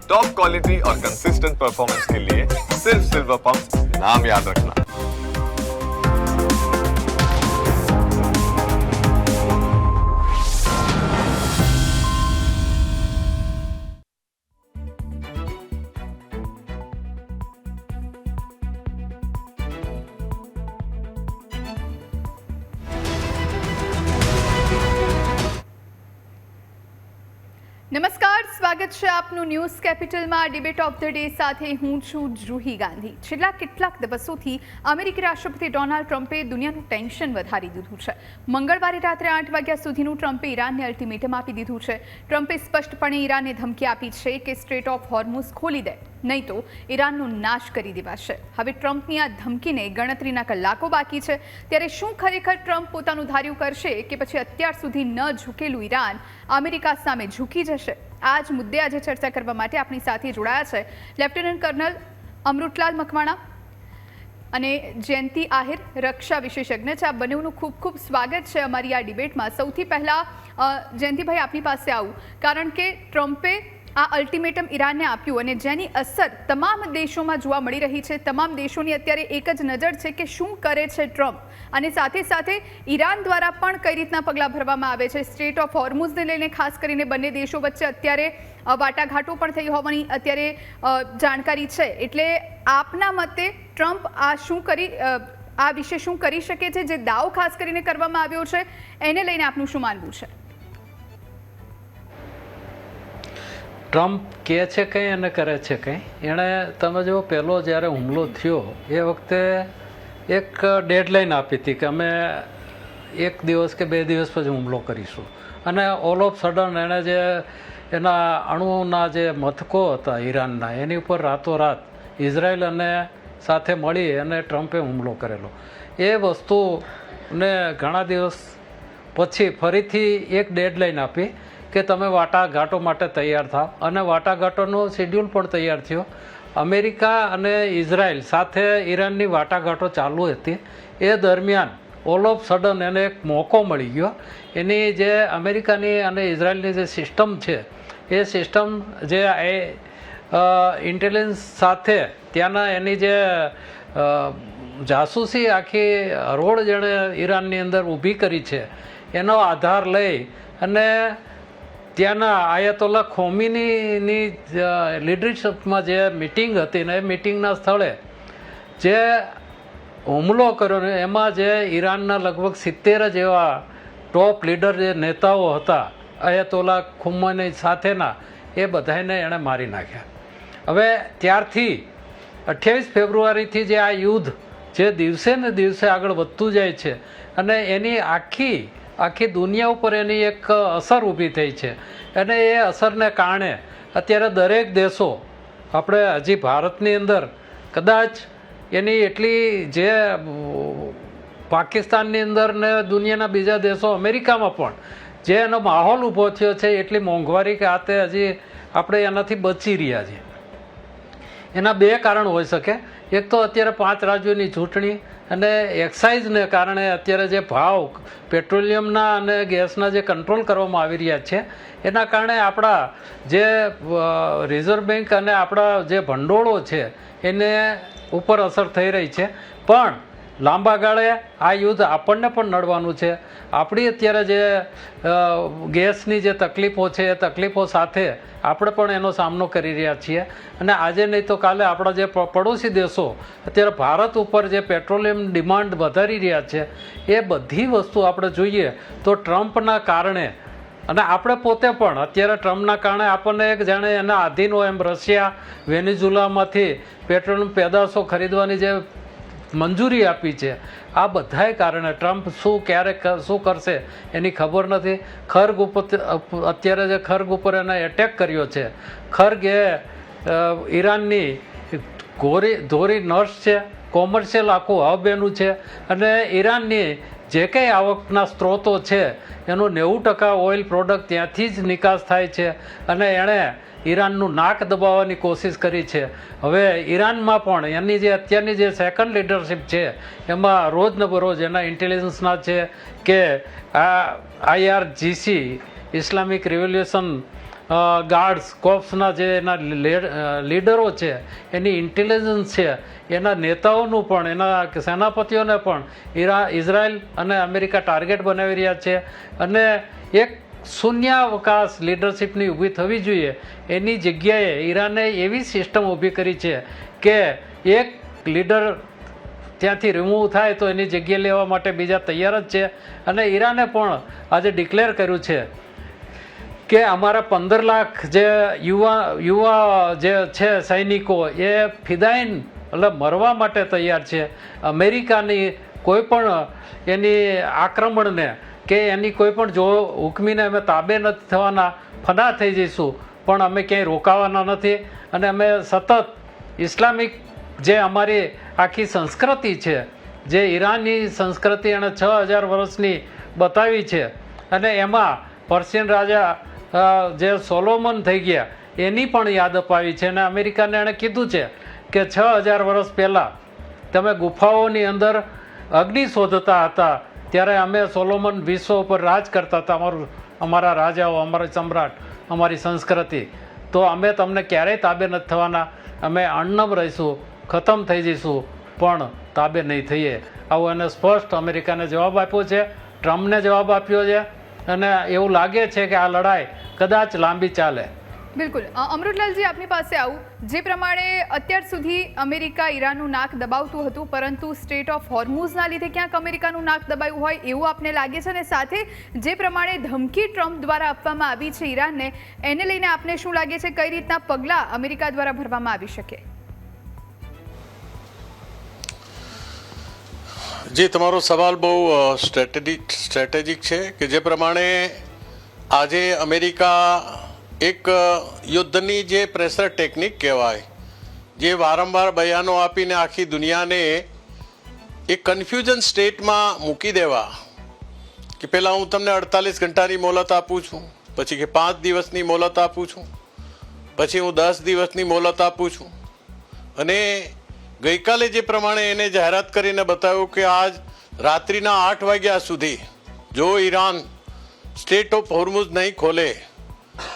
Top quality और consistent performance के लिए सिर्फ सिल्वर पंप नाम याद रखना। નમસ્કાર, સ્વાગત છે આપનું ન્યૂઝ કેપિટલમાં ડિબેટ ઓફ ધ ડે સાથે હું છું જુહી ગાંધી। છેલ્લા કેટલાક દિવસોથી અમેરિકી રાષ્ટ્રપતિ ડોનાલ્ડ ટ્રમ્પે દુનિયાનું ટેન્શન વધારી દીધું છે। મંગળવારે રાત્રે 8 વાગ્યા સુધીનું ટ્રમ્પે ઈરાનને અલ્ટિમેટમ આપી દીધું છે। ટ્રમ્પે સ્પષ્ટપણે ઈરાનને ધમકી આપી છે કે સ્ટ્રેટ ઓફ હોર્મુઝ ખોલી દે, નહીં તો ઈરાનનો નાશ કરી દેવાશે। હવે ટ્રમ્પની આ ધમકીને ગણતરીના કલાકો બાકી છે, ત્યારે શું ખરેખર ટ્રમ્પ પોતાનું ધાર્યું કરશે કે પછી અત્યાર સુધી ન ઝૂકેલું ઈરાન અમેરિકા સામે ઝૂકી જશે? આ જ મુદ્દે આજે ચર્ચા કરવા માટે આપણી સાથે જોડાયા છે લેફ્ટનન્ટ કર્નલ અમૃતલાલ મકવાણા અને જયંતિ આહિર, રક્ષા વિશેષજ્ઞ છે। આ બંનેનું ખૂબ ખૂબ સ્વાગત છે અમારી આ ડિબેટમાં। સૌથી પહેલાં જયંતિભાઈ આપની પાસે આવું, કારણ કે ટ્રમ્પે આ અલ્ટિમેટમ ઈરાનને આપ્યું અને જેની અસર તમામ દેશોમાં જોવા મળી રહી છે। તમામ દેશોની અત્યારે એક જ નજર છે કે શું કરે છે ટ્રમ્પ, અને સાથે સાથે ઈરાન દ્વારા પણ કઈ રીતના પગલાં ભરવામાં આવે છે। સ્ટ્રેટ ઓફ હોર્મુઝને લઈને ખાસ કરીને બંને દેશો વચ્ચે અત્યારે વાટાઘાટો પણ થઈ હોવાની અત્યારે જાણકારી છે, એટલે આપના મતે ટ્રમ્પ આ વિશે શું કરી શકે છે? જે દાવ ખાસ કરીને કરવામાં આવ્યો છે એને લઈને આપનું શું માનવું છે? ટ્રમ્પ કહે છે કંઈ અને કરે છે કંઈ। એણે તમે જો પહેલો જ્યારે હુમલો થયો એ વખતે એક ડેડલાઇન આપી હતી કે અમે 1 દિવસ કે 2 દિવસ પછી હુમલો કરીશું, અને ઓલ ઓફ સડન એણે જે એના અણુના જે મથકો હતા ઈરાનના એની ઉપર રાતોરાત ઇઝરાયલ અને સાથે મળી અને ટ્રમ્પે હુમલો કરેલો। એ વસ્તુને ઘણા દિવસ પછી ફરીથી એક ડેડલાઇન આપી કે તમે વાટાઘાટો માટે તૈયાર થાવ, અને વાટાઘાટોનો શેડ્યુલ પણ તૈયાર થયો। અમેરિકા અને ઇઝરાયલ સાથે ઈરાનની વાટાઘાટો ચાલુ હતી। એ દરમિયાન ઓલ ઓફ સડન એને એક મોકો મળી ગયો। એની જે અમેરિકાની અને ઇઝરાયલની જે સિસ્ટમ છે એ સિસ્ટમ જે ઇન્ટેલિજન્સ સાથે ત્યાંના એની જે જાસૂસી આખી હરોળ જેણે ઈરાનની અંદર ઊભી કરી છે એનો આધાર લઈ અને ત્યાંના આયતોલ્લા ખોમીનીની લીડરશિપમાં જે મિટિંગ હતી ને એ મિટિંગના સ્થળે જે હુમલો કર્યો ને એમાં જે ઈરાનના લગભગ 70 જેવા ટોપ લીડર જે નેતાઓ હતા આયતોલ્લા ખોમીની સાથેના, એ બધાને એણે મારી નાખ્યા। હવે ત્યારથી 28 ફેબ્રુઆરીથી જે આ યુદ્ધ જે દિવસે ને દિવસે આગળ વધતું જાય છે અને એની આખી દુનિયા ઉપર એની એક અસર ઊભી થઈ છે, અને એ અસરને કારણે અત્યારે દરેક દેશો, આપણે હજી ભારતની અંદર કદાચ એની એટલી જે પાકિસ્તાનની અંદર ને દુનિયાના બીજા દેશો, અમેરિકામાં પણ જે એનો માહોલ ઊભો થયો છે એટલી મોંઘવારી કે આતે હજી આપણે એનાથી બચી રહ્યા છીએ। એના 2 કારણ હોઈ શકે। એક તો અત્યારે 5 રાજ્યોની ચૂંટણી અને એક્સાઇઝને કારણે અત્યારે જે ભાવ પેટ્રોલિયમના અને ગેસના જે કંટ્રોલ કરવામાં આવી રહ્યા છે એના કારણે આપણા જે રિઝર્વ બેંક અને આપણા જે ભંડોળો છે એને ઉપર અસર થઈ રહી છે। પણ લાંબા ગાળે આ યુદ્ધ આપણને પણ નડવાનું છે। આપણી અત્યારે જે ગેસની જે તકલીફો છે એ તકલીફો સાથે આપણે પણ એનો સામનો કરી રહ્યા છીએ, અને આજે નહીં તો કાલે આપણા જે પડોશી દેશો અત્યારે ભારત ઉપર જે પેટ્રોલિયમ ડિમાન્ડ વધારી રહ્યા છે એ બધી વસ્તુ આપણે જોઈએ તો ટ્રમ્પના કારણે, અને આપણે પોતે પણ અત્યારે ટ્રમ્પના કારણે આપણને એક જાણે એના આધીન હોય એમ રશિયા વેનેઝુલામાંથી પેટ્રોલિયમ પેદાશો ખરીદવાની જે મંજૂરી આપી છે, આ બધાય કારણે ટ્રમ્પ ક્યારે શું કરશે એની ખબર નથી। ખર્ગ ઉપર અત્યારે જે ખર્ગ ઉપર એને એટેક કર્યો છે, ખર્ગ એ ઈરાનની ધોરી નર્સ છે, કોમર્શિયલ આખું હબ એનું છે, અને ઈરાનની જે કંઈ આવકના સ્ત્રોતો છે એનું 90% ઓઇલ પ્રોડક્ટ ત્યાંથી જ નિકાસ થાય છે, અને એણે ઈરાનનું નાક દબાવવાની કોશિશ કરી છે। હવે ઈરાનમાં પણ એની જે અત્યારની જે સેકન્ડ લીડરશિપ છે એમાં રોજ ને બરોજ એના ઇન્ટેલિજન્સના છે કે આ IRGC ઇસ્લામિક રિવોલ્યુશન ગાર્ડ્સ કોપ્સના જે એના લીડરો છે, એની ઇન્ટેલિજન્સ છે, એના નેતાઓનું પણ, એના સેનાપતિઓને પણ ઇઝરાયલ અને અમેરિકા ટાર્ગેટ બનાવી રહ્યા છે. અને એક શૂન્યાવકાશ લીડરશિપની ઊભી થવી જોઈએ, એની જગ્યાએ ઈરાને એવી સિસ્ટમ ઊભી કરી છે કે એક લીડર ત્યાંથી રિમૂવ થાય તો એની જગ્યા લેવા માટે બીજા તૈયાર જ છે. અને ઈરાને પણ આજે ડિક્લેર કર્યું છે કે અમારા 15 લાખ જે યુવા જે છે સૈનિકો એ ફિદાઈન એટલે મરવા માટે તૈયાર છે. અમેરિકાની કોઈ પણ એની આક્રમણને કે એની કોઈ પણ જો હુકમીને અમે તાબે નથી થવાના, ફના થઈ જઈશું, પણ અમે ક્યાંય રોકાવાના નથી. અને અમે સતત ઇસ્લામિક જે અમારી આખી સંસ્કૃતિ છે, જે ઈરાનની સંસ્કૃતિ એણે 6000 વર્ષની બતાવી છે, અને એમાં પર્શિયન રાજા જે સોલોમન થઈ ગયા એની પણ યાદ અપાવી છે. અને અમેરિકાને એણે કીધું છે કે 6000 વર્ષ પહેલાં તમે ગુફાઓની અંદર અગ્નિ શોધતા હતા, ત્યારે અમે સોલોમન વિશ્વ ઉપર રાજ કરતા હતા, અમારા રાજાઓ, અમારા સમ્રાટ, અમારી સંસ્કૃતિ. તો અમે તમને ક્યારેય તાબે નથી થવાના, અમે અણનમ રહીશું, ખતમ થઈ જઈશું, પણ તાબે નહીં થઈએ. આવું એને સ્પષ્ટ અમેરિકાને જવાબ આપ્યો છે, ટ્રમ્પને જવાબ આપ્યો છે. અને એવું લાગે છે કે આ લડાઈ કદાચ લાંબી ચાલે. બિલકુલ. અમૃતલાલજી, આપની પાસે આવું. જે પ્રમાણે અત્યાર સુધી અમેરિકા ઈરાનનું નાક દબાવતું હતું, પરંતુ સ્ટ્રેટ ઓફ હોર્મુઝના લીધે ક્યાંક અમેરિકાનું નાક દબાયું હોય એવું આપને લાગે છે? અને સાથે જે પ્રમાણે ધમકી ટ્રમ્પ દ્વારા આપવામાં આવી છે ઈરાનને, એને લઈને આપને શું લાગે છે, કઈ રીતના પગલાં અમેરિકા દ્વારા ભરવામાં આવી શકે? જી, તમારો સવાલ બહુ સ્ટ્રેટેજિક છે કે જે પ્રમાણે આજે અમેરિકા એક યુદ્ધની જે પ્રેશર ટેકનિક કહેવાય, જે વારંવાર બયાનો આપીને આખી દુનિયાને એક કન્ફ્યુઝન સ્ટેટમાં મૂકી દેવા કે પહેલાં હું તમને 48 ઘંટાની મોહલત આપું છું, પછી કે 5 દિવસની મોહલત આપું છું, પછી હું 10 દિવસની મોહલત આપું છું. અને ગઈકાલે જે પ્રમાણે એને જાહેરાત કરીને બતાવ્યું કે આજ રાત્રિના 8 વાગ્યા સુધી જો ઈરાન સ્ટેટ ઓફ હોર્મુઝ નહીં ખોલે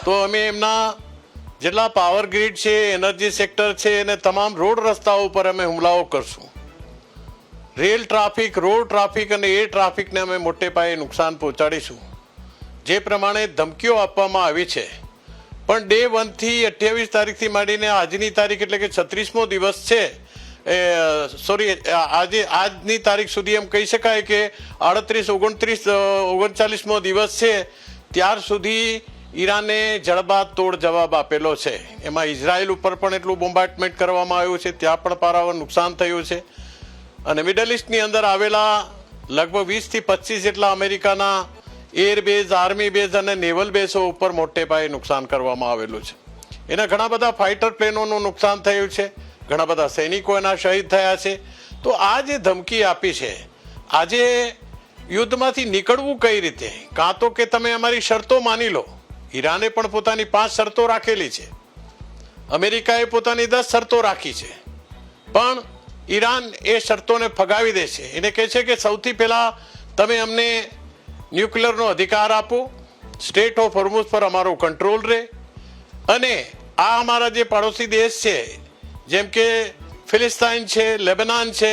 તો અમે એમના જેટલા પાવર ગ્રીડ છે, એનર્જી સેક્ટર છે, અને તમામ રોડ રસ્તાઓ ઉપર અમે હુમલાઓ કરશું. રેલ ટ્રાફિક, રોડ ટ્રાફિક અને એર ટ્રાફિકને અમે મોટે પાયે નુકસાન પહોંચાડીશું. જે પ્રમાણે ધમકીઓ આપવામાં આવી છે. પણ ડે 1 થી 28 તારીખથી માંડીને આજની તારીખ એટલે કે 36મો દિવસ છે, આજની તારીખ સુધી એમ કહી શકાય કે 38, 39મો દિવસ છે, ત્યાર સુધી ઈરાને જડબાદ તોડ જવાબ આપેલો છે. એમાં ઇઝરાયલ ઉપર પણ એટલું બોમ્બાર્ડમેન્ટ કરવામાં આવ્યું છે, ત્યાં પણ પારાવાર નુકસાન થયું છે. અને મિડલ ઇસ્ટની અંદર આવેલા લગભગ 20 થી 25 જેટલા અમેરિકાના એરબેઝ, આર્મી બેઝ અને નેવલ બેઝો ઉપર મોટે પાયે નુકસાન કરવામાં આવેલું છે. એના ઘણા બધા ફાઇટર પ્લેનોનું નુકસાન થયું છે, ઘણા બધા સૈનિકો એના શહીદ થયા છે. તો આ જે ધમકી આપી છે, આજે યુદ્ધમાંથી નીકળવું કઈ રીતે? કાં તો કે તમે અમારી શરતો માની લો. ઈરાને પણ પોતાની 5 શરતો રાખેલી છે, અમેરિકાએ પોતાની 10 શરતો રાખી છે, પણ ઈરાન એ શરતોને ફગાવી દે છે. એને કહે છે કે સૌથી પહેલાં તમે અમને ન્યુક્લિયરનો અધિકાર આપો, સ્ટેટ ઓફ હોર્મુઝ પર અમારો કંટ્રોલ રહે, અને આ અમારા જે પાડોશી દેશ છે જેમ કે ફિલિસ્તીન છે, લેબનાન છે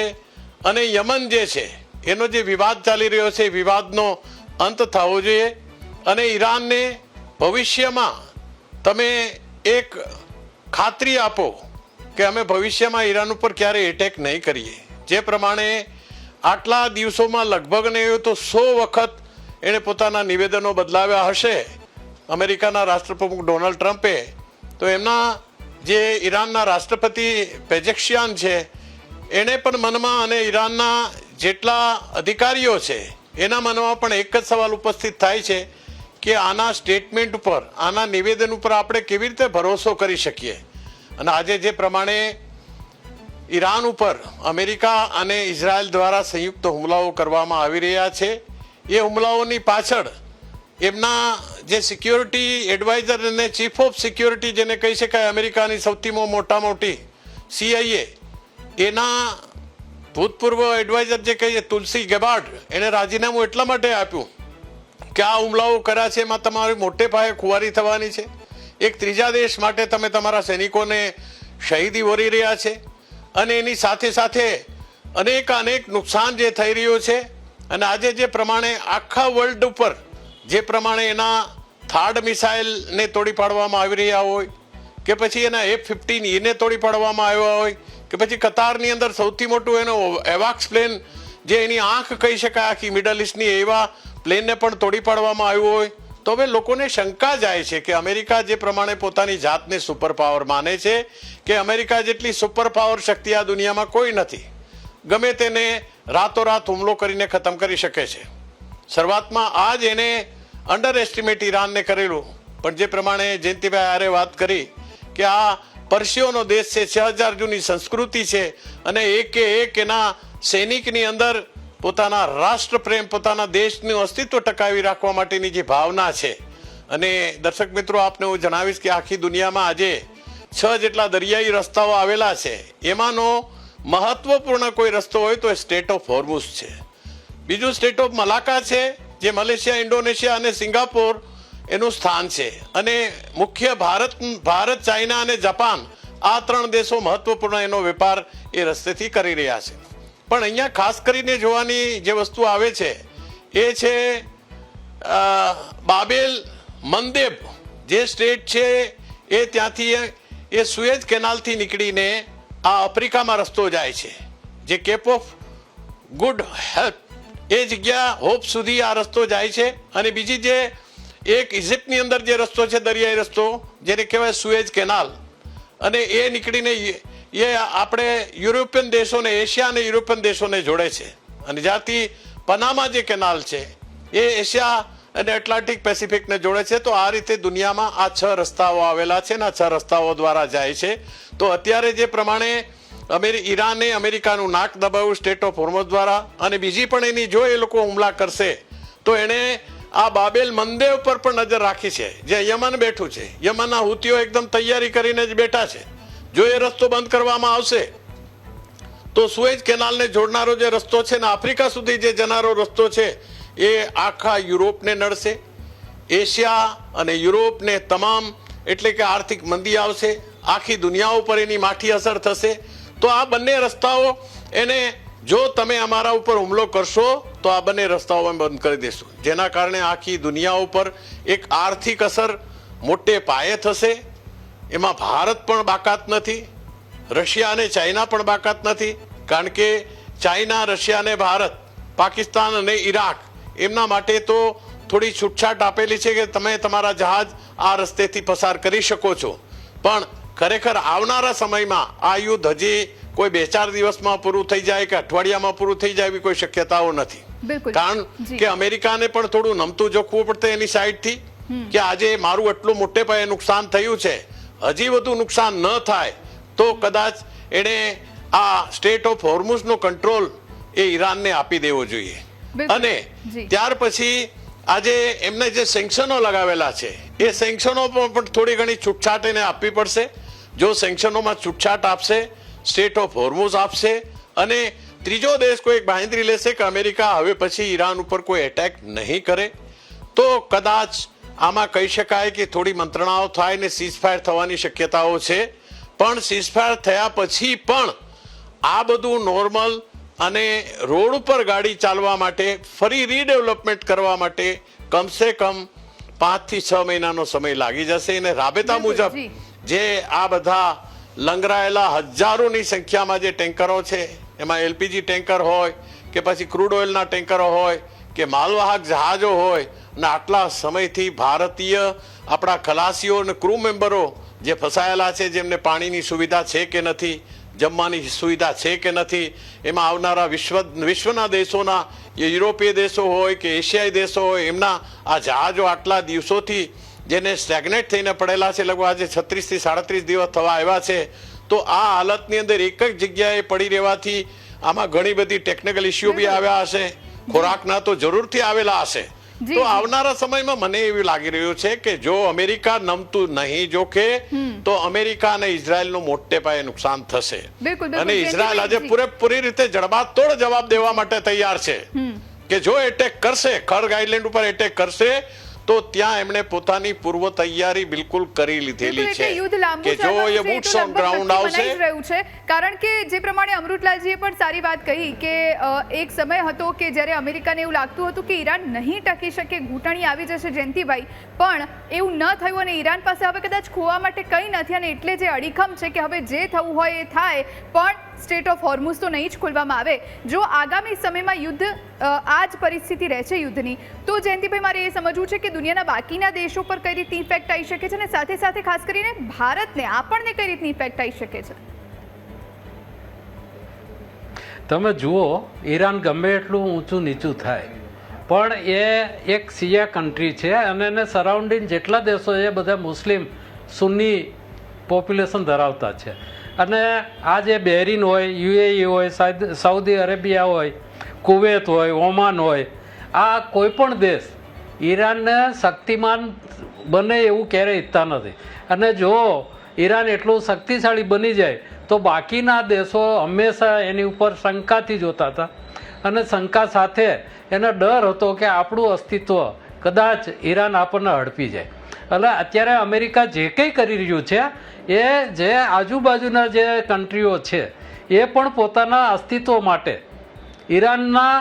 અને યમન જે છે, એનો જે વિવાદ ચાલી રહ્યો છે, વિવાદનો અંત થવો જોઈએ. અને ઈરાનને ભવિષ્યમાં તમે એક ખાતરી આપો કે અમે ભવિષ્યમાં ઈરાન ઉપર ક્યારેય એટેક નહીં કરીએ. જે પ્રમાણે આટલા દિવસોમાં લગભગ નહીં હોય તો 100 વખત એણે પોતાના નિવેદનો બદલાવ્યા હશે અમેરિકાના રાષ્ટ્રપ્રમુખ ડોનાલ્ડ ટ્રમ્પે, તો એમના જે ઈરાનના રાષ્ટ્રપતિ પેજેક્શિયાન છે એણે પણ મનમાં, અને ઈરાનના જેટલા અધિકારીઓ છે એના મનમાં પણ એક જ સવાલ ઉપસ્થિત થાય છે કે આના સ્ટેટમેન્ટ ઉપર, આના નિવેદન ઉપર આપણે કેવી રીતે ભરોસો કરી શકીએ. અને આજે જે પ્રમાણે ઈરાન ઉપર અમેરિકા અને ઇઝરાયલ દ્વારા સંયુક્ત હુમલાઓ કરવામાં આવી રહ્યા છે, એ હુમલાઓની પાછળ એમના જે સિક્યોરિટી એડવાઇઝર અને ચીફ ઓફ સિક્યોરિટી જેને કહી શકાય અમેરિકાની સૌથી મોટી CIA, એના ભૂતપૂર્વ એડવાઇઝર જે કહીએ તુલસી ગેબાર્ડ, એણે રાજીનામું એટલા માટે આપ્યું કે આ હુમલાઓ કર્યા છે એમાં તમારી મોટે પાયે ખુવારી થવાની છે. એક ત્રીજા દેશ માટે તમે તમારા સૈનિકોને શહીદી વરી રહ્યા છે અને એની સાથે સાથે અનેક નુકસાન જે થઈ રહ્યું છે અને આજે જે પ્રમાણે આખા વર્લ્ડ ઉપર જે પ્રમાણે એના થર્ડ મિસાઇલને તોડી પાડવામાં આવી રહ્યા હોય કે પછી એના F-15E તોડી પાડવામાં આવ્યા હોય કે પછી કતારની અંદર સૌથી મોટું એનો એવાક્સ પ્લેન જે એની આંખ કહી શકાય આખી મિડલ ઇસ્ટની એવા પ્લેનને પણ તોડી પાડવામાં આવ્યું હોય તો હવે લોકોને શંકા જાય છે કે અમેરિકા જે પ્રમાણે પોતાની જાતને સુપર પાવર માને છે કે અમેરિકા જેટલી સુપર પાવર શક્તિ આ દુનિયામાં કોઈ નથી, ગમે તેને રાતોરાત હુમલો કરીને ખતમ કરી શકે છે. શરૂઆતમાં આ જ એને અંડર એસ્ટિમેટ ઈરાનને કરેલું, પણ જે પ્રમાણે જયંતિભાઈ આરે વાત કરી કે આ પર્શિયોનો દેશ છે, 6000 જૂની સંસ્કૃતિ છે અને એક એના સૈનિકની અંદર પોતાના રાષ્ટ્ર પ્રેમ, પોતાના દેશનું અસ્તિત્વ ટકાવી રાખવા માટેની જે ભાવના છે. અને દર્શક મિત્રો, આપને હું જણાવીશ કે આખી દુનિયામાં આજે 6 જેટલા દરિયાઈ રસ્તાઓ આવેલા છે. એમાંનો મહત્વપૂર્ણ કોઈ રસ્તો હોય તો સ્ટેટ ઓફ હોર્મુઝ છે. બીજું સ્ટેટ ઓફ મલાકા છે, જે મલેશિયા, ઇન્ડોનેશિયા અને સિંગાપોર એનું સ્થાન છે. અને મુખ્ય ભારત, ચાઇના અને જાપાન, આ 3 દેશો મહત્વપૂર્ણ એનો વેપાર એ રસ્તેથી કરી રહ્યા છે. પણ અહીંયા ખાસ કરીને જોવાની જે વસ્તુ આવે છે એ છે બાબેલ મંદેબ જે સ્ટેટ છે એ ત્યાંથી એ સુએઝ કેનાલથી નીકળીને આ આફ્રિકામાં રસ્તો જાય છે, જે કેપ ઓફ ગુડ હેલ્પ એ જગ્યા હોપ સુધી આ રસ્તો જાય છે. અને બીજી જે એક ઇજિપ્તની અંદર જે રસ્તો છે, દરિયાઈ રસ્તો, જેને કહેવાય સુએઝ કેનાલ, અને એ નીકળીને એ આપણે યુરોપિયન દેશોને, એશિયા અને યુરોપિયન દેશોને જોડે છે. અને જ્યાંથી પનામા જે કેનાલ છે એ એશિયા અને એટલાન્ટિક પેસિફિકને જોડે છે. તો આ રીતે દુનિયામાં આ 6 રસ્તાઓ આવેલા છે અને આ 6 રસ્તાઓ દ્વારા જાય છે. તો અત્યારે જે પ્રમાણે ઈરાને અમેરિકાનું નાક દબાવ્યું સ્ટેટ ઓફ હોર્મુઝ દ્વારા, અને બીજી પણ એની જો એ લોકો હુમલા કરશે તો એણે આ બાબેલ મંદેબ પર પણ નજર રાખી છે, જે યમન બેઠું છે. યમનના હુતીઓ એકદમ તૈયારી કરીને જ બેઠા છે. જો એ રસ્તો બંધ કરવામાં આવશે તો સુએઝ કેનાલને જોડનારો જે રસ્તો છે ને આફ્રિકા સુધી જે જનારો રસ્તો છે એ આખા યુરોપને નડશે. એશિયા અને યુરોપને તમામ, એટલે કે આર્થિક મંદી આવશે, આખી દુનિયા ઉપર એની માઠી અસર થશે. તો આ બંને રસ્તાઓ એને, જો તમે અમારા ઉપર હુમલો કરશો તો આ બંને રસ્તાઓ અમે બંધ કરી દઈશું, જેના કારણે આખી દુનિયા ઉપર એક આર્થિક અસર મોટે પાયે થશે. એમાં ભારત પણ બાકાત નથી, રશિયા અને ચાઇના પણ બાકાત નથી, કારણ કે ચાઇના, રશિયા અને ભારત, પાકિસ્તાન અને ઈરાક એમના માટે તો થોડી છૂટછાટ આપેલી છે કે તમે તમારા જહાજ આ રસ્તેથી પસાર કરી શકો છો. પણ ખરેખર આવનારા સમયમાં આ યુદ્ધ હજી કોઈ 2-4 દિવસમાં પૂરું થઈ જાય કે અઠવાડિયામાં પૂરું થઈ જાય એવી કોઈ શક્યતાઓ નથી. કારણ કે અમેરિકાને પણ થોડું નમતું જોખવું પડશે એની સાઈડથી કે આજે મારું એટલું મોટે પાયે નુકસાન થયું છે, હજી વધુ નુકસાન ન થાય તો કદાચ એણે આ સ્ટેટ ઓફ હોર્મુઝનો કંટ્રોલ એ ઈરાનને આપી દેવો જોઈએ. અને ત્યાર પછી આજે એમને જે સેન્કશનો લગાવેલા છે એ સેન્કશનો પણ થોડી ઘણી છૂટછાટ એને આપવી પડશે. જો સેન્કશનોમાં છૂટછાટ આપશે, સ્ટેટ ઓફ હોર્મુઝ આપશે, અને ત્રીજો દેશ કોઈ બાંહેધરી લેશે કે અમેરિકા હવે પછી ઈરાન ઉપર કોઈ એટેક નહીં કરે, તો કદાચ આમાં કહી શકાય કે થોડી મંત્રણાઓ થાય ને સીઝફાયર થવાની શક્યતાઓ છે. પણ સીઝફાયર થયા પછી પણ આ બધું નોર્મલ અને રોડ ઉપર ગાડી ચાલવા માટે, ફરી રીડેવલપમેન્ટ કરવા માટે કમસે કમ 5 થી 6 મહિનાનો સમય લાગી જશે. અને રાબેતા મુજબ જે આ બધા લંગરાયેલા હજારોની સંખ્યામાં જે ટેન્કરો છે, એમાં એલપીજી ટેન્કર હોય કે પછી ક્રૂડ ઓઇલના ટેન્કરો હોય કે માલવાહક જહાજો હોય, અને આટલા સમયથી ભારતીય આપણા ખલાસીઓ અને ક્રૂ મેમ્બરો જે ફસાયેલા છે, જેમને પાણીની સુવિધા છે કે નથી, જમવાની સુવિધા છે કે નથી, એમાં આવનારા વિશ્વના દેશોના, યુરોપીય દેશો હોય કે એશિયાઈ દેશો હોય, એમના આ જહાજો આટલા દિવસોથી જેને સ્ટેગ્નેટ થઈને પડેલા છે, લગભગ આજે 36 થી 37 દિવસ થવા આવ્યા છે. તો આ હાલતની અંદર એક જ જગ્યાએ પડી રહેવાથી આમાં ઘણી બધી ટેકનિકલ ઇસ્યુ બી આવ્યા હશે, ખોરાકના તો જરૂરથી આવેલા હશે. તો આવનારા સમયમાં મને એવું લાગી રહ્યું છે કે જો અમેરિકા નમતું નહીં જોખે તો અમેરિકા અને ઇઝરાયલનું મોટે પાયે નુકસાન થશે. અને ઇઝરાયલ આજે પૂરેપૂરી રીતે જડબાતોડ જવાબ દેવા માટે તૈયાર છે કે જો એટેક કરશે, ખર્ગ આઇલેન્ડ ઉપર એટેક કરશે તો ત્યાં એમણે પોતાની પૂર્વ તૈયારી બિલકુલ કરી લીધેલી છે કે જો એ બૂટ્સ ઓન ગ્રાઉન્ડ આવશે. રહ્યું છે કારણ કે જે પ્રમાણે અમૃતલાલજીએ પણ સારી વાત કહી કે એક સમય હતો કે જ્યારે અમેરિકાને એવું લાગતું હતું કે ઈરાન નહીં ટકી શકે, ઘૂંટણી આવી જશે જયંતિભાઈ, પણ એવું ન થયું અને ઈરાન પાસે હવે કદાચ ખોવા માટે કંઈ નથી અને એટલે જે અડીખમ છે કે હવે જે થવું હોય એ થાય, પણ સ્ટેટ ઓફ હોર્મુઝ તો નહીં જ ખોલવામાં આવે. જો આગામી સમયમાં યુદ્ધ આ જ પરિસ્થિતિ રહે છે યુદ્ધની, તો જયંતિભાઈ મારે એ સમજવું છે કે દુનિયાના બાકીના દેશો પર કઈ રીતની ઇફેક્ટ આવી શકે છે અને સાથે સાથે ખાસ કરીને ભારતને આપણને કઈ રીતની ઇફેક્ટ આવી શકે છે? તમે જુઓ, ઈરાન ગમે એટલું ઊંચું નીચું થાય પણ એ એક શિયા કન્ટ્રી છે અને એને સરાઉન્ડિંગ જેટલા દેશો એ બધા મુસ્લિમ સુન્ની પોપ્યુલેશન ધરાવતા છે. અને આ જે બહેરીન હોય, યુએઈ હોય, સાઉદી અરેબિયા હોય, કુવેત હોય, ઓમાન હોય, આ કોઈ પણ દેશ ઈરાનને શક્તિમાન બને એવું ક્યારેય ઈચ્છતા નથી. અને જો ઈરાન એટલું શક્તિશાળી બની જાય તો બાકીના દેશો હંમેશા એની ઉપર શંકાથી જોતા હતા અને શંકા સાથે એને ડર હતો કે આપણું અસ્તિત્વ કદાચ ઈરાન આપણને હડપી જાય. એટલે અત્યારે અમેરિકા જે કંઈ કરી રહ્યું છે એ જે આજુબાજુના જે કન્ટ્રીઓ છે એ પણ પોતાના અસ્તિત્વ માટે ઈરાનના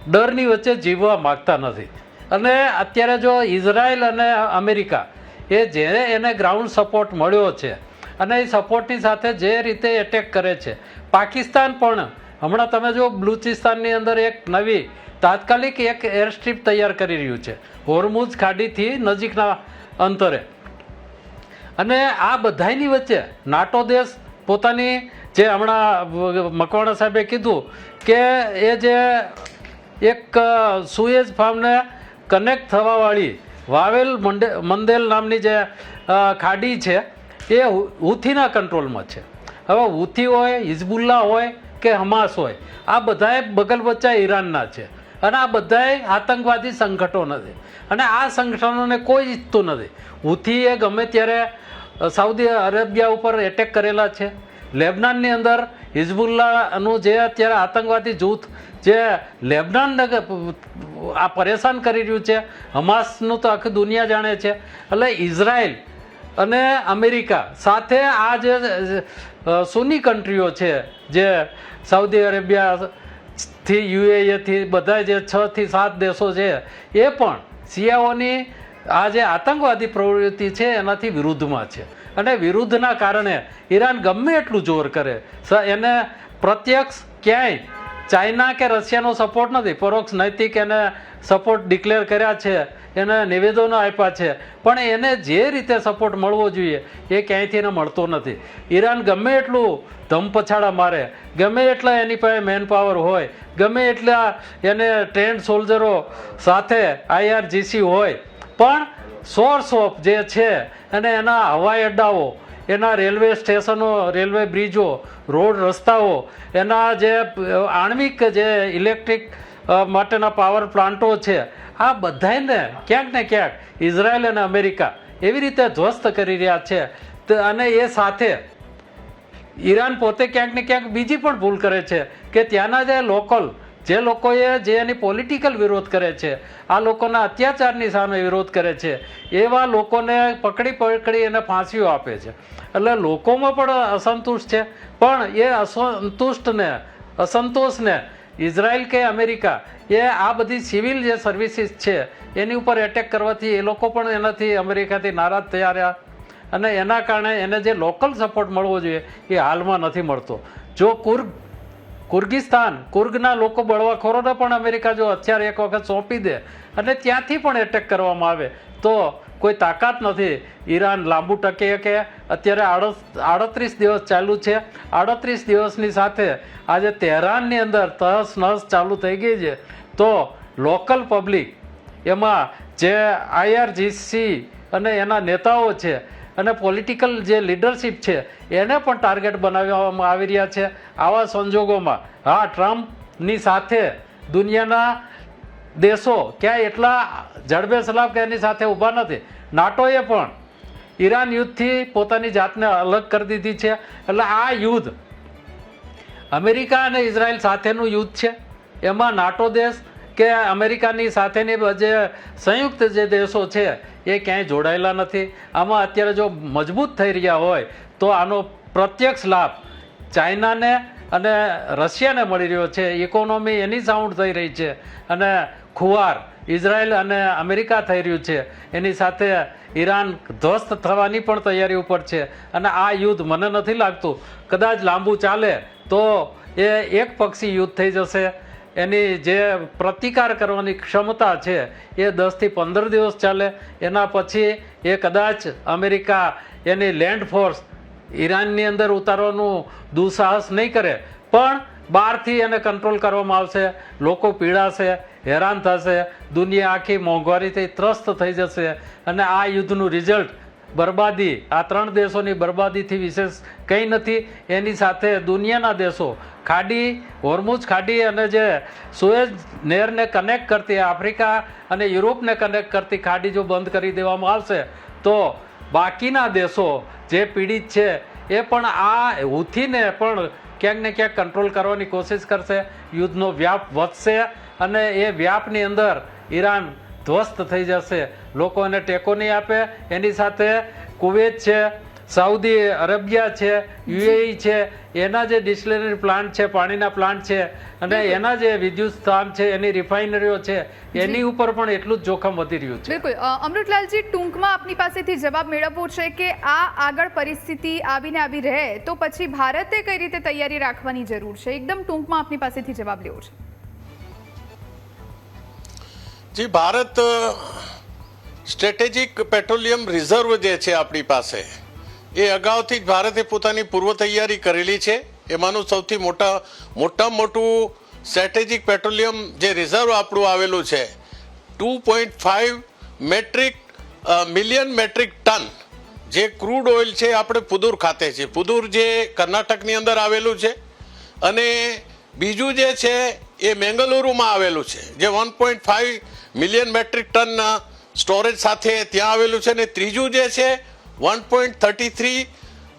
ડરની વચ્ચે જીવવા માગતા નથી. અને અત્યારે જો ઇઝરાયલ અને અમેરિકા એ જે એને ગ્રાઉન્ડ સપોર્ટ મળ્યો છે અને એ સપોર્ટની સાથે જે રીતે એટેક કરે છે, પાકિસ્તાન પણ હમણાં તમે જો બલુચિસ્તાનની અંદર એક નવી તાત્કાલિક એક એર સ્ટ્રીપ તૈયાર કરી રહ્યું છે હોર્મુઝ ખાડીથી નજીકના અંતરે. અને આ બધાની વચ્ચે નાટો દેશ પોતાની જે હમણાં મકવાણા સાહેબે કીધું કે એ જે એક સુએઝ ફાર્મને કનેક્ટ થવાવાળી વાવેલ મંદેલ નામની જે ખાડી છે એ હુથીના કંટ્રોલમાં છે. હવે હુથી હોય, હિઝબુલ્લા હોય કે હમાસ હોય, આ બધાએ બગલ બચ્ચા ઈરાનના છે અને આ બધાએ આતંકવાદી સંગઠનો છે અને આ સંગઠનોને કોઈ ઈચ્છતું નથી. હુથીએ ગમે ત્યારે સાઉદી અરેબિયા ઉપર એટેક કરેલા છે. લેબનાનની અંદર હિઝબુલ્લાનું જે અત્યારે આતંકવાદી જૂથ જે લેબનાનને આ પરેશાન કરી રહ્યું છે, હમાસનું તો આખી દુનિયા જાણે છે. એટલે ઇઝરાયલ અને અમેરિકા સાથે આ જે સુન્ની કન્ટ્રીઓ છે, જે સાઉદી અરેબિયાથી યુએઈથી બધા જે 6 થી 7 દેશો છે એ પણ શિયાઓની આ જે આતંકવાદી પ્રવૃત્તિ છે એનાથી વિરુદ્ધમાં છે. અને વિરુદ્ધના કારણે ઈરાન ગમે એટલું જોર કરે, એને પ્રત્યક્ષ ક્યાંય ચાઇના કે રશિયાનો સપોર્ટ નથી, પરોક્ષ નૈતિક એને સપોર્ટ ડિક્લેર કર્યા છે, એને નિવેદનો આપ્યા છે, પણ એને જે રીતે સપોર્ટ મળવો જોઈએ એ ક્યાંયથી એને મળતો નથી. ઈરાન ગમે એટલું ધમપછાડા મારે, ગમે એટલા એની પાસે મેન પાવર હોય, ગમે એટલા એને ટ્રેન્ડ સોલ્જરો સાથે IRGC હોય, પણ સોર્સ ઓફ જે છે અને એના હવાઈ અડ્ડાઓ, એના રેલવે સ્ટેશનો, રેલવે બ્રિજો, રોડ રસ્તાઓ, એના જે આણ્વિક જે ઇલેક્ટ્રિક માટેના પાવર પ્લાન્ટો છે, આ બધાને ક્યાંક ને ક્યાંક ઇઝરાયલ અને અમેરિકા એવી રીતે ધ્વસ્ત કરી રહ્યા છે. અને એ સાથે ઈરાન પોતે ક્યાંક ને ક્યાંક બીજી પણ ભૂલ કરે છે કે ત્યાંના જે લોકલ જે લોકોએ જે એની પોલિટિકલ વિરોધ કરે છે, આ લોકોના અત્યાચારની સામે વિરોધ કરે છે, એવા લોકોને પકડી એને ફાંસીઓ આપે છે. એટલે લોકોમાં પણ અસંતુષ્ટ છે, પણ એ અસંતોષને ઇઝરાયલ કે અમેરિકા એ આ બધી સિવિલ જે સર્વિસીસ છે એની ઉપર એટેક કરવાથી એ લોકો પણ એનાથી અમેરિકાથી નારાજ થયા રહ્યા અને એના કારણે એને જે લોકલ સપોર્ટ મળવો જોઈએ એ હાલમાં નથી મળતો. જો કુર્ગના લોકો બળવાખોરોને પણ અમેરિકા જો હથિયાર એક વખત સોંપી દે અને ત્યાંથી પણ એટેક કરવામાં આવે તો કોઈ તાકાત નથી ઈરાન લાંબુ ટકે કે. અત્યારે 38 દિવસ ચાલુ છે. 38 દિવસની સાથે આજે તહેરાનની અંદર તહસ નહસ ચાલુ થઈ ગઈ છે. તો લોકલ પબ્લિક એમાં જે IRGC અને એના નેતાઓ છે અને પોલિટિકલ જે લીડરશિપ છે એને પણ ટાર્ગેટ બનાવવામાં આવી રહ્યા છે. આવા સંજોગોમાં ટ્રમ્પની સાથે દુનિયાના દેશો ક્યાંય એટલા જડબે સલાબ કે એની સાથે ઊભા નથી. નાટોએ પણ ઈરાન યુદ્ધથી પોતાની જાતને અલગ કરી દીધી છે. એટલે આ યુદ્ધ અમેરિકા અને ઇઝરાયલ સાથેનું યુદ્ધ છે. એમાં નાટો દેશ કે અમેરિકાની સાથેની જે સંયુક્ત જે દેશો છે એ ક્યાંય જોડાયેલા નથી. આમાં અત્યારે જો મજબૂત થઈ રહ્યા હોય તો આનો પ્રત્યક્ષ લાભ ચાઇનાને અને રશિયાને મળી રહ્યો છે. ઇકોનોમી એની સાઉન્ડ થઈ રહી છે અને ખુવાર ઇઝરાયલ અને અમેરિકા થઈ રહ્યું છે. એની સાથે ઈરાન ધ્વસ્ત થવાની પણ તૈયારી ઉપર છે. અને આ યુદ્ધ મને નથી લાગતું કદાચ લાંબુ ચાલે તો એ એક પક્ષી યુદ્ધ થઈ જશે. એની જે પ્રતિકાર કરવાની ક્ષમતા છે એ 10થી 15 દિવસ ચાલે. એના પછી એ કદાચ અમેરિકા એની લેન્ડ ફોર્સ ઈરાનની અંદર ઉતારવાનું દુઃસાહસ નહીં કરે, પણ બહારથી એને કંટ્રોલ કરવામાં આવશે. લોકો પીડાશે, હેરાન થશે, દુનિયા આખી મોંઘવારીથી ત્રસ્ત થઈ જશે અને આ યુદ્ધનું રિઝલ્ટ બરબાદી, આ 3 દેશોની બરબાદીથી વિશેષ કંઈ નથી. એની સાથે દુનિયાના દેશો ખાડી, હોર્મુઝ ખાડી અને જે સુએઝ નહેરને કનેક્ટ કરતી આફ્રિકા અને યુરોપને કનેક્ટ કરતી ખાડી જો બંધ કરી દેવામાં આવશે તો બાકીના દેશો જે પીડિત છે એ પણ આ હુથીને પણ ક્યાંક ને ક્યાંક કંટ્રોલ કરવાની કોશિશ કરશે. યુદ્ધનો વ્યાપ વધશે અને એ વ્યાપની અંદર ઈરાન ધ્વસ્ત થઈ જશે. લોકો એને ટેકો નહીં આપે. એની સાથે કુવેત છે, સાઉદી અરેબિયા છે, યુએઈ છે, એના જે ડિસ્ટિલરી પ્લાન્ટ છે, પાણીના પ્લાન્ટ છે અને એના જે વિદ્યુત સ્થાન છે, એની રિફાઇનરીઓ છે, એની ઉપર પણ એટલું જ જોખમ વધી રહ્યું છે. બિલકુલ. અમૃતલાલજી, ટૂંકમાં આપની પાસેથી જવાબ મેળવવો છે કે આ આગળ પરિસ્થિતિ આવીને આવી રહે તો પછી ભારતે કઈ રીતે તૈયારી રાખવાની જરૂર છે? એકદમ ટૂંકમાં આપની પાસેથી જવાબ લેવો છે. જી, ભારત સ્ટ્રેટેજિક પેટ્રોલિયમ રિઝર્વ જે છે આપણી પાસે, એ અગાઉથી જ ભારતે પોતાની પૂર્વ તૈયારી કરેલી છે. એમાંનું સૌથી મોટામાં મોટું સ્ટ્રેટેજિક પેટ્રોલિયમ જે રિઝર્વ આપણું આવેલું છે 2.5 મિલિયન મેટ્રિક ટન જે ક્રૂડ ઓઇલ છે આપણે પુદુર ખાતે છે. પુદુર જે કર્ણાટકની અંદર આવેલું છે અને બીજું જે છે એ મેંગલુરુમાં આવેલું છે જે 1.5 મિલિયન મેટ્રિક ટન સ્ટોરેજ સાથે ત્યાં આવેલું છે. અને ત્રીજું જે છે 1.33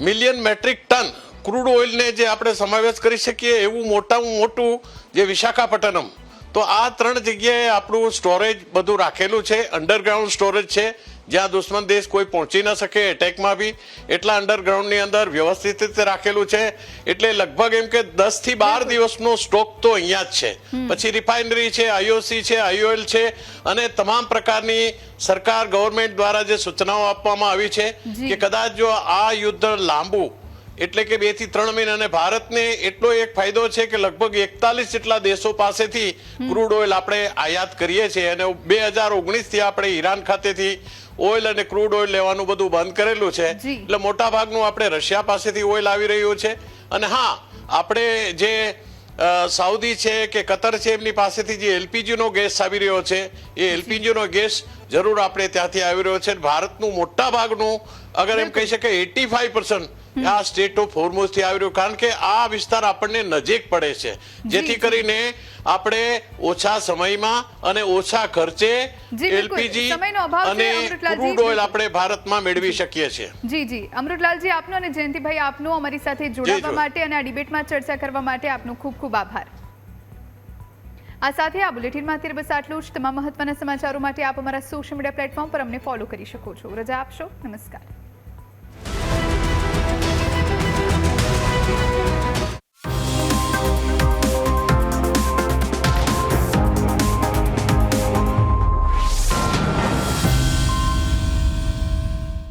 મિલિયન મેટ્રિક ટન ક્રૂડ ઓઇલને જે આપણે સમાવેશ કરી શકીએ એવું મોટામાં મોટું જે વિશાખાપટ્ટનમ. તો આ 3 જગ્યાએ આપણું સ્ટોરેજ બધું રાખેલું છે. અંડરગ્રાઉન્ડ સ્ટોરેજ છે જ્યાં દુશ્મન દેશ કોઈ પહોંચી ન શકે એટેકમાં બી, એટલા અંડરગ્રાઉન્ડની અંદર વ્યવસ્થિત રીતે રાખેલું છે. એટલે લગભગ એમ કે 10 થી 12 દિવસનો સ્ટોક તો અહીંયા જ છે. પછી રિફાઇનરી છે, આઈઓસી છે, આઈઓએલ છે અને તમામ પ્રકારની સરકાર ગવર્મેન્ટ દ્વારા જે સૂચનાઓ આપવામાં આવી છે કે કદાચ જો આ યુદ્ધ લાંબુ એટલે કે 2 થી 3 મહિના, અને ભારતને એટલો એક ફાયદો છે કે લગભગ 41 જેટલા દેશો પાસેથી ક્રૂડ ઓઇલ આપણે આયાત કરીએ છીએ અને 2019 થી આપણે ઈરાન ખાતેથી ઓઇલ અને ક્રૂડ ઓઇલ લેવાનું બધું બંધ કરેલું છે. એટલે મોટા ભાગનું આપણે રશિયા પાસેથી ઓઇલ આવી રહ્યું છે. અને હા, આપણે જે સાઉદી છે કે કતર છે એમની પાસેથી જે એલપીજીનો ગેસ આવી રહ્યો છે એ એલપીજીનો ગેસ જરૂર આપણે ત્યાંથી આવી રહ્યો છે. ભારતનું મોટા ભાગનું અગર એમ કહી શકાય 85% આ સ્ટેટ ઓફ હોર્મુઝ થી આવી રહ્યું, કારણ કે આ વિસ્તાર આપણને નજીક પડે છે જેથી કરીને આપણે ઓછા સમયમાં અને ઓછા ખર્ચે એલપીજી અને ક્રૂડ ઓઇલ આપણે ભારતમાં મેળવી શકીએ છીએ. જી અમૃતલાલજી, આપનો અને જયંતિભાઈ આપનો અમારી સાથે જોડાવા માટે અને આ ડિબેટમાં ચર્ચા કરવા માટે આપનો ખૂબ ખૂબ આભાર. આ સાથે આ બુલેટિનમાં અત્યારે બસ આટલું જ. તમામ મહત્વના સમાચારો માટે આપ અમારા સોશિયલ મીડિયા પ્લેટફોર્મ પર અમને ફોલો કરી શકો છો. રજા આપશો. નમસ્કાર.